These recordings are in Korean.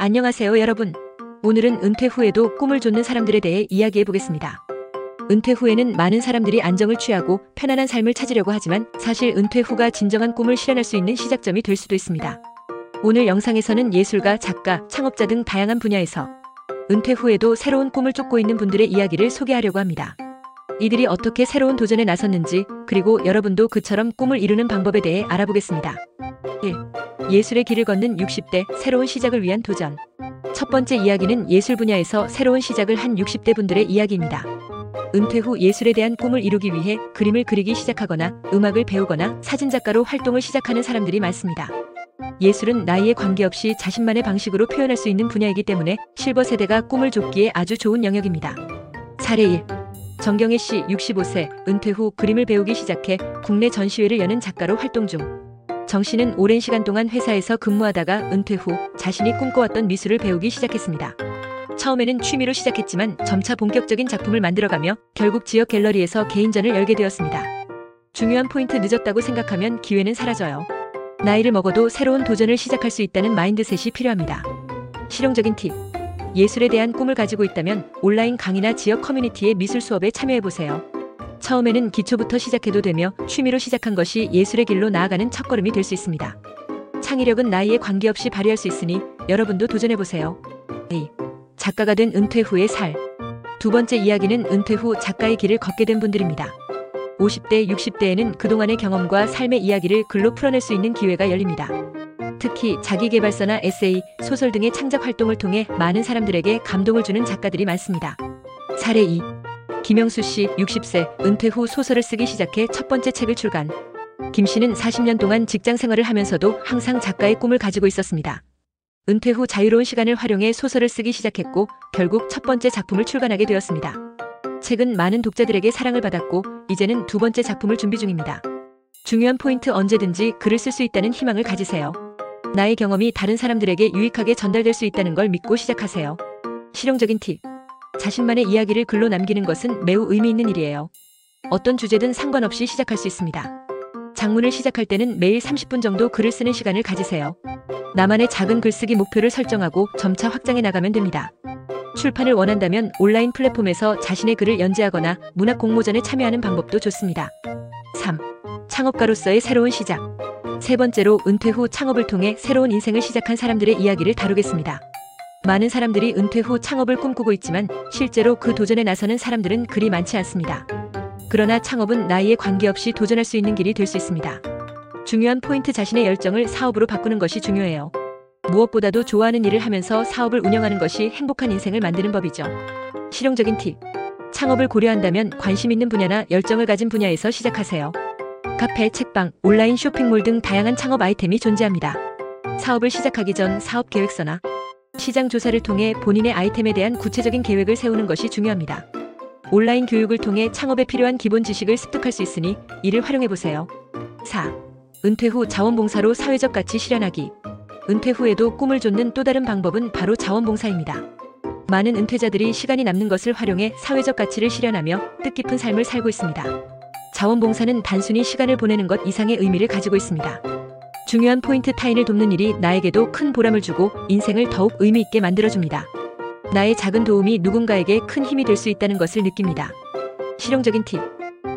안녕하세요 여러분. 오늘은 은퇴 후에도 꿈을 좇는 사람들에 대해 이야기해 보겠습니다. 은퇴 후에는 많은 사람들이 안정을 취하고 편안한 삶을 찾으려고 하지만 사실 은퇴 후가 진정한 꿈을 실현할 수 있는 시작점이 될 수도 있습니다. 오늘 영상에서는 예술가, 작가, 창업자 등 다양한 분야에서 은퇴 후에도 새로운 꿈을 쫓고 있는 분들의 이야기를 소개하려고 합니다. 이들이 어떻게 새로운 도전에 나섰는지, 그리고 여러분도 그처럼 꿈을 이루는 방법에 대해 알아보겠습니다. 1. 예술의 길을 걷는 60대 새로운 시작을 위한 도전. 첫 번째 이야기는 예술 분야에서 새로운 시작을 한 60대 분들의 이야기입니다. 은퇴 후 예술에 대한 꿈을 이루기 위해 그림을 그리기 시작하거나 음악을 배우거나 사진작가로 활동을 시작하는 사람들이 많습니다. 예술은 나이에 관계없이 자신만의 방식으로 표현할 수 있는 분야이기 때문에 실버 세대가 꿈을 쫓기에 아주 좋은 영역입니다. 사례 1. 정경혜 씨 65세, 은퇴 후 그림을 배우기 시작해 국내 전시회를 여는 작가로 활동 중. 정 씨는 오랜 시간 동안 회사에서 근무하다가 은퇴 후 자신이 꿈꿔왔던 미술을 배우기 시작했습니다. 처음에는 취미로 시작했지만 점차 본격적인 작품을 만들어가며 결국 지역 갤러리에서 개인전을 열게 되었습니다. 중요한 포인트: 늦었다고 생각하면 기회는 사라져요. 나이를 먹어도 새로운 도전을 시작할 수 있다는 마인드셋이 필요합니다. 실용적인 팁: 예술에 대한 꿈을 가지고 있다면 온라인 강의나 지역 커뮤니티의 미술 수업에 참여해보세요. 처음에는 기초부터 시작해도 되며 취미로 시작한 것이 예술의 길로 나아가는 첫걸음이 될 수 있습니다. 창의력은 나이에 관계없이 발휘할 수 있으니 여러분도 도전해보세요. 2. 작가가 된 은퇴 후의 살. 두 번째 이야기는 은퇴 후 작가의 길을 걷게 된 분들입니다. 50대, 60대에는 그동안의 경험과 삶의 이야기를 글로 풀어낼 수 있는 기회가 열립니다. 특히 자기계발서나 에세이, 소설 등의 창작 활동을 통해 많은 사람들에게 감동을 주는 작가들이 많습니다. 사례 2. 김영수 씨 60세, 은퇴 후 소설을 쓰기 시작해 첫 번째 책을 출간. 김 씨는 40년 동안 직장 생활을 하면서도 항상 작가의 꿈을 가지고 있었습니다. 은퇴 후 자유로운 시간을 활용해 소설을 쓰기 시작했고 결국 첫 번째 작품을 출간하게 되었습니다. 책은 많은 독자들에게 사랑을 받았고 이제는 두 번째 작품을 준비 중입니다. 중요한 포인트: 언제든지 글을 쓸 수 있다는 희망을 가지세요. 나의 경험이 다른 사람들에게 유익하게 전달될 수 있다는 걸 믿고 시작하세요. 실용적인 팁: 자신만의 이야기를 글로 남기는 것은 매우 의미 있는 일이에요. 어떤 주제든 상관없이 시작할 수 있습니다. 장문을 시작할 때는 매일 30분 정도 글을 쓰는 시간을 가지세요. 나만의 작은 글쓰기 목표를 설정하고 점차 확장해 나가면 됩니다. 출판을 원한다면 온라인 플랫폼에서 자신의 글을 연재하거나 문학 공모전에 참여하는 방법도 좋습니다. 3. 창업가로서의 새로운 시작. 세 번째로 은퇴 후 창업을 통해 새로운 인생을 시작한 사람들의 이야기를 다루겠습니다. 많은 사람들이 은퇴 후 창업을 꿈꾸고 있지만 실제로 그 도전에 나서는 사람들은 그리 많지 않습니다. 그러나 창업은 나이에 관계없이 도전할 수 있는 길이 될 수 있습니다. 중요한 포인트: 자신의 열정을 사업으로 바꾸는 것이 중요해요. 무엇보다도 좋아하는 일을 하면서 사업을 운영하는 것이 행복한 인생을 만드는 법이죠. 실용적인 팁: 창업을 고려한다면 관심 있는 분야나 열정을 가진 분야에서 시작하세요. 카페, 책방, 온라인 쇼핑몰 등 다양한 창업 아이템이 존재합니다. 사업을 시작하기 전 사업 계획서나 시장 조사를 통해 본인의 아이템에 대한 구체적인 계획을 세우는 것이 중요합니다. 온라인 교육을 통해 창업에 필요한 기본 지식을 습득할 수 있으니 이를 활용해보세요. 4. 은퇴 후 자원봉사로 사회적 가치 실현하기. 은퇴 후에도 꿈을 좇는 또 다른 방법은 바로 자원봉사입니다. 많은 은퇴자들이 시간이 남는 것을 활용해 사회적 가치를 실현하며 뜻깊은 삶을 살고 있습니다. 자원봉사는 단순히 시간을 보내는 것 이상의 의미를 가지고 있습니다. 중요한 포인트: 타인을 돕는 일이 나에게도 큰 보람을 주고 인생을 더욱 의미 있게 만들어줍니다. 나의 작은 도움이 누군가에게 큰 힘이 될 수 있다는 것을 느낍니다. 실용적인 팁: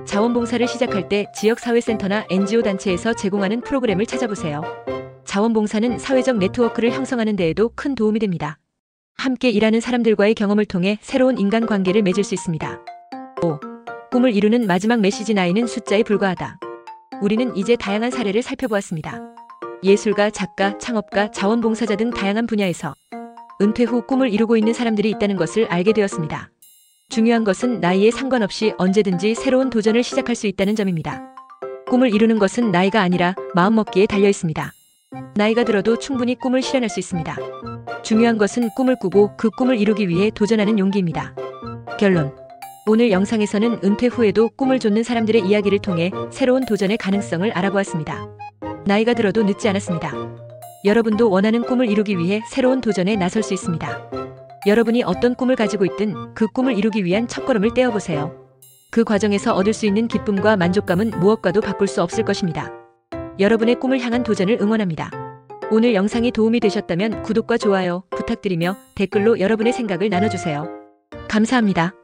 자원봉사를 시작할 때 지역사회센터나 NGO 단체에서 제공하는 프로그램을 찾아보세요. 자원봉사는 사회적 네트워크를 형성하는 데에도 큰 도움이 됩니다. 함께 일하는 사람들과의 경험을 통해 새로운 인간관계를 맺을 수 있습니다. 5. 꿈을 이루는 마지막 메시지: 나이는 숫자에 불과하다. 우리는 이제 다양한 사례를 살펴보았습니다. 예술가, 작가, 창업가, 자원봉사자 등 다양한 분야에서 은퇴 후 꿈을 이루고 있는 사람들이 있다는 것을 알게 되었습니다. 중요한 것은 나이에 상관없이 언제든지 새로운 도전을 시작할 수 있다는 점입니다. 꿈을 이루는 것은 나이가 아니라 마음먹기에 달려 있습니다. 나이가 들어도 충분히 꿈을 실현할 수 있습니다. 중요한 것은 꿈을 꾸고 그 꿈을 이루기 위해 도전하는 용기입니다. 결론: 오늘 영상에서는 은퇴 후에도 꿈을 좇는 사람들의 이야기를 통해 새로운 도전의 가능성을 알아보았습니다. 나이가 들어도 늦지 않았습니다. 여러분도 원하는 꿈을 이루기 위해 새로운 도전에 나설 수 있습니다. 여러분이 어떤 꿈을 가지고 있든 그 꿈을 이루기 위한 첫걸음을 떼어보세요. 그 과정에서 얻을 수 있는 기쁨과 만족감은 무엇과도 바꿀 수 없을 것입니다. 여러분의 꿈을 향한 도전을 응원합니다. 오늘 영상이 도움이 되셨다면 구독과 좋아요 부탁드리며 댓글로 여러분의 생각을 나눠주세요. 감사합니다.